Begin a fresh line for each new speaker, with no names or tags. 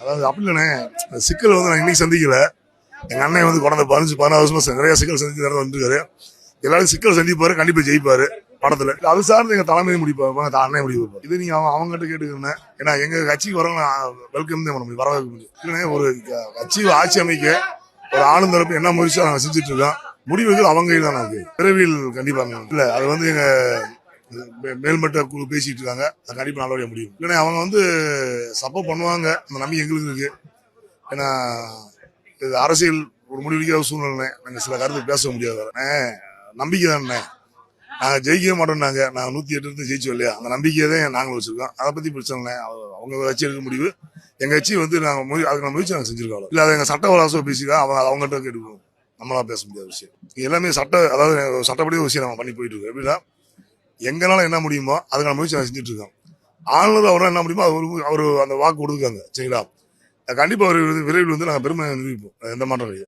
அதாவது அப்படி இல்லைண்ணே, சிக்கல் வந்து நான் இன்னைக்கு சந்திக்கல. எங்க அண்ணன் வந்து கடந்த 15-16 வருஷமா நிறைய சிக்கல் சந்திச்சு வந்துருக்காரு. எல்லாரும் சிக்கல் சந்திப்பாரு, கண்டிப்பா ஜெயிப்பாரு படத்துல. அது சார்ந்து எங்க தலைமை முடிப்பாங்க, அண்ணன் முடிவு. இது நீங்க அவங்ககிட்ட கேட்டுக்கிறேன். ஏன்னா எங்க கட்சிக்கு வரவங்க வெல்கம் தான் பண்ண முடியும், வரவேற்க முடியும். இல்லைன்னா ஒரு கட்சி ஆட்சி அமைக்க ஒரு ஆளும் தரப்பு என்ன முயற்சியா நாங்க செஞ்சுட்டு இருக்கோம். முடிவுகள் அவங்க கையில் தான் இருக்கு. விரைவில் கண்டிப்பா இல்ல, அது வந்து எங்க மேல்மட்ட குழு பேசிட்டு இருக்காங்க. அது கண்டிப்பா நல்லபடியா முடியும். இல்லைன்னா அவங்க வந்து சப்போர்ட் பண்ணுவாங்க, அந்த நம்பிக்கை எங்களுக்கு இருக்கு. ஏன்னா இது அரசியல் ஒரு முடிவெடுக்கிற சூழ்நிலை, நாங்க சில கருத்து பேச முடியாது. நம்பிக்கை தானே, நாங்க ஜெயிக்கவே மாட்டோம்னாங்க. நாங்க 108 ஜெயிச்சோம் இல்லையா, அந்த நம்பிக்கையை தான் நாங்களும் வச்சிருக்கோம். அதை பத்தி பிரச்சனை அவங்க கட்சி எடுக்க முடிவு. எங்க கட்சி வந்து நாங்க அதுக்கு முயற்சி நாங்க செஞ்சிருக்கோம். இல்ல அதை எங்க சட்ட வராசம் பேசிக்கலாம், அவங்ககிட்ட கேட்டுக்கோம். நம்மளா பேச முடியாத விஷயம் எல்லாமே அதாவது சட்டப்படி ஒரு விஷயம் நம்ம பண்ணி போயிட்டு இருக்கோம். எப்படின்னா எங்களால என்ன முடியுமோ அதுக்கான முயற்சி நாங்கள் செஞ்சுட்டு இருக்கோம். ஆளுநர் அவரால் என்ன முடியுமோ அவர் அந்த வாக்கு கொடுக்காங்க சரிங்களா. கண்டிப்பா விரைவில் வந்து நாங்கள் பெருமை நிரூபிப்போம், எந்த மாற்றம் கிடையாது.